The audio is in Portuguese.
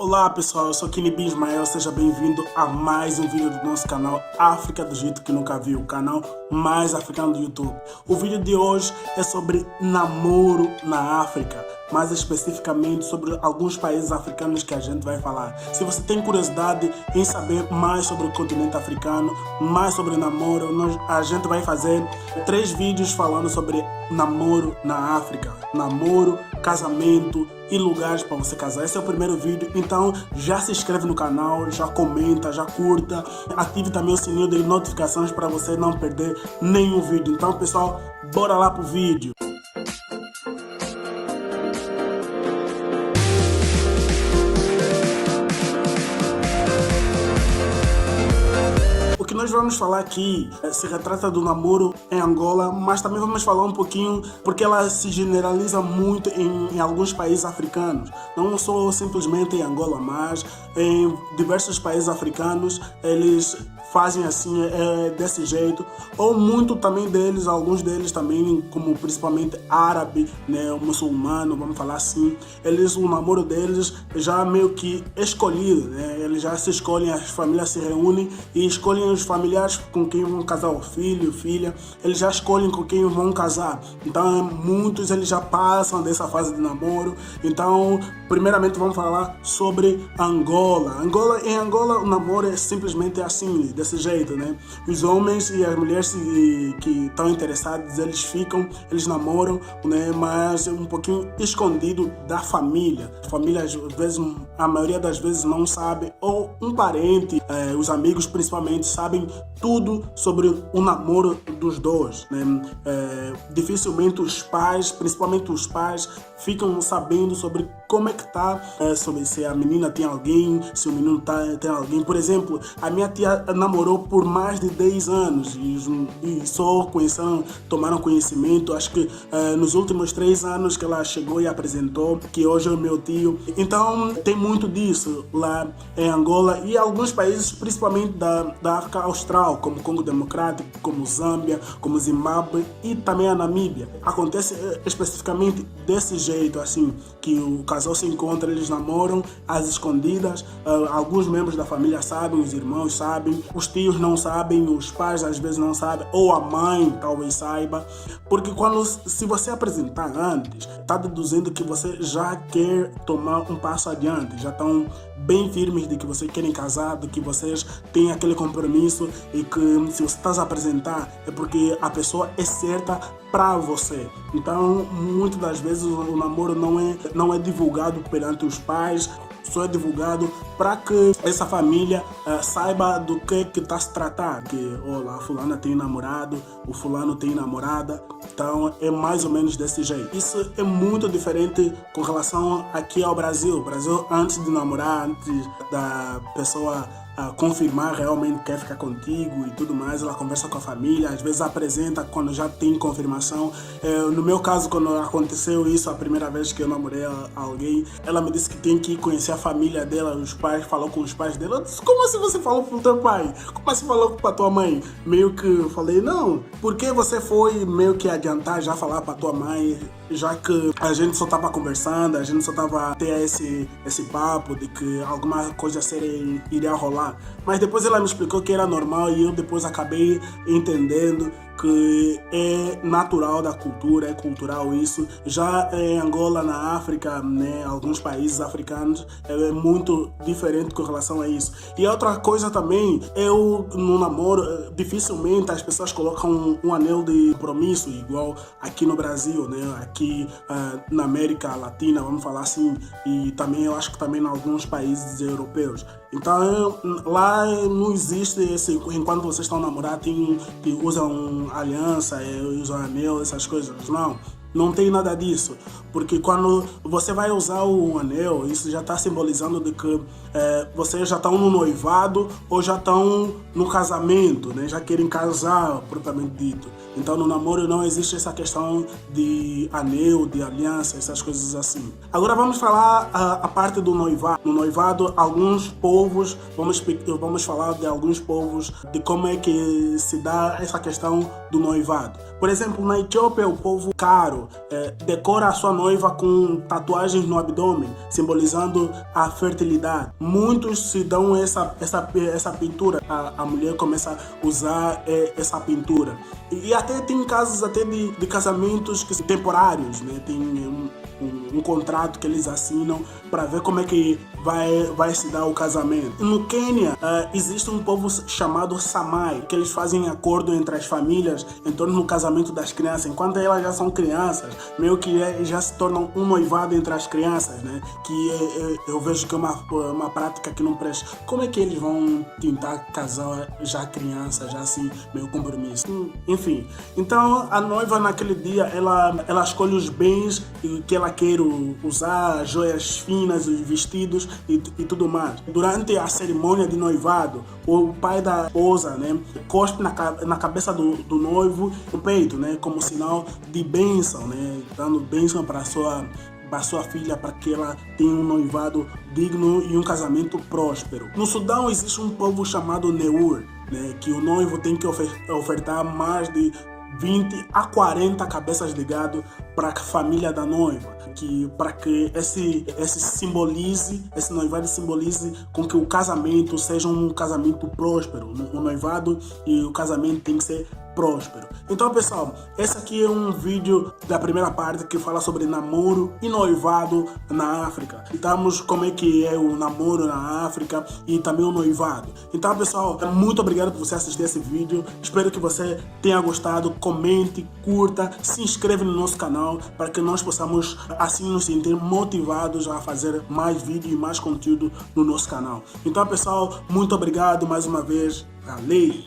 Olá pessoal, eu sou Kinibin Ismael, seja bem-vindo a mais um vídeo do nosso canal África do Jeito que Nunca Viu, o canal mais africano do YouTube. O vídeo de hoje é sobre namoro na África, mais especificamente sobre alguns países africanos que a gente vai falar. Se você tem curiosidade em saber mais sobre o continente africano, mais sobre namoro, a gente vai fazer 3 vídeos falando sobre namoro na África, namoro, casamento e lugares para você casar. Esse é o primeiro vídeo, então já se inscreve no canal, já comenta, já curta, ative também o sininho de notificações para você não perder nenhum vídeo. Então pessoal, bora lá pro vídeo. O que nós vamos falar aqui se retrata do namoro em Angola, mas também vamos falar um pouquinho porque ela se generaliza muito em alguns países africanos. Não só simplesmente em Angola, mas em diversos países africanos eles fazem assim, desse jeito, ou muito também deles, alguns deles também, como principalmente árabe, né, muçulmano, vamos falar assim, o namoro deles já meio que escolhido, né, eles já se escolhem, as famílias se reúnem e escolhem os familiares com quem vão casar, o filho, filha, eles já escolhem com quem vão casar. Então muitos eles já passam dessa fase de namoro. Então primeiramente vamos falar sobre Angola. Em Angola o namoro é simplesmente assim, desse jeito, né? Os homens e as mulheres que estão interessados, eles namoram, né? Mas um pouquinho escondido da família. A família, às vezes, a maioria das vezes não sabe, ou um parente, os amigos principalmente, sabem tudo sobre o namoro dos dois, né? Dificilmente os pais, principalmente os pais, ficam sabendo sobre como é que tá, sobre se a menina tem alguém, se o menino tem alguém. Por exemplo, a minha tia namorou por mais de 10 anos e só tomaram conhecimento, acho que nos últimos 3 anos que ela chegou e apresentou que hoje é o meu tio. Então tem muito disso lá em Angola e alguns países, principalmente da África Austral, como Congo Democrático, como Zâmbia, como Zimbábue e também a Namíbia. Acontece especificamente desse jeito, assim, que o casal se encontra, eles namoram às escondidas, alguns membros da família sabem, os irmãos sabem, os tios não sabem, os pais às vezes não sabem, ou a mãe talvez saiba, porque se você apresentar antes, está deduzindo que você já quer tomar um passo adiante, já estão bem firmes de que vocês querem casar, de que vocês têm aquele compromisso e que se você está a apresentar é porque a pessoa é certa para você. Então, muitas das vezes o namoro não é divulgado perante os pais, só é divulgado para que essa família saiba do que está se tratando. Que, olha, a fulana tem namorado, o fulano tem namorada. Então é mais ou menos desse jeito. Isso é muito diferente com relação aqui ao Brasil. O Brasil, antes de namorar, antes da pessoa confirmar realmente quer ficar contigo e tudo mais, ela conversa com a família, às vezes apresenta quando já tem confirmação. No meu caso, quando aconteceu isso, a primeira vez que eu namorei alguém, ela me disse que tem que conhecer a família dela, os pais, falou com os pais dela. Eu disse, como assim você falou pro teu pai? Como assim falou pra tua mãe? Meio que eu falei, não, porque você foi meio que adiantar já falar pra tua mãe, já que a gente só tava conversando, a gente só tava a ter esse papo de que alguma coisa séria iria rolar. Mas depois ela me explicou que era normal e eu depois acabei entendendo que é natural da cultura, é cultural isso. Já em Angola, na África, né, alguns países africanos, é muito diferente com relação a isso. E outra coisa também, no namoro, dificilmente as pessoas colocam um anel de compromisso, igual aqui no Brasil, né, aqui na América Latina, vamos falar assim, e também eu acho que também em alguns países europeus. Então lá não existe esse, enquanto vocês estão namorados, que usam aliança, usam anel, essas coisas, não tem nada disso, porque quando você vai usar o anel, isso já está simbolizando de que vocês já estão no noivado ou já estão no casamento, né? Já querem casar, propriamente dito. Então no namoro não existe essa questão de anel, de aliança, essas coisas assim. Agora vamos falar a parte do noivado. No noivado, alguns povos, vamos falar de alguns povos, de como é que se dá essa questão do noivado. Por exemplo, na Etiópia, o povo caro decora a sua noiva noiva com tatuagens no abdômen, simbolizando a fertilidade. Muitos se dão essa pintura. A mulher começa a usar essa pintura. E até tem casos até de casamentos temporários, né? Tem um contrato que eles assinam para ver como é que vai se dar o casamento. No Quênia, existe um povo chamado Samai, que eles fazem acordo entre as famílias em torno do casamento das crianças. Enquanto elas já são crianças, meio que já se tornam um noivado entre as crianças, né? Que eu vejo que é uma prática que não presta. Como é que eles vão tentar casar já criança, já assim, meio compromisso? Enfim, então a noiva naquele dia, ela escolhe os bens que ela quer usar, joias finas, os vestidos e tudo mais. Durante a cerimônia de noivado, o pai da esposa, né, cospe na cabeça do noivo o peito, né, como sinal de bênção, né, dando bênção para sua filha, para que ela tenha um noivado digno e um casamento próspero. No Sudão existe um povo chamado Neur, né, que o noivo tem que ofertar mais de 20 a 40 cabeças de gado para a família da noiva, para que esse noivado simbolize com que o casamento seja um casamento próspero. O noivado e o casamento tem que ser próspero. Então, pessoal, esse aqui é um vídeo da primeira parte que fala sobre namoro e noivado na África. Estamos como é que é o namoro na África e também o noivado. Então, pessoal, muito obrigado por você assistir esse vídeo. Espero que você tenha gostado. Comente, curta, se inscreva no nosso canal para que nós possamos assim nos sentir motivados a fazer mais vídeo e mais conteúdo no nosso canal. Então, pessoal, muito obrigado mais uma vez. Valeu!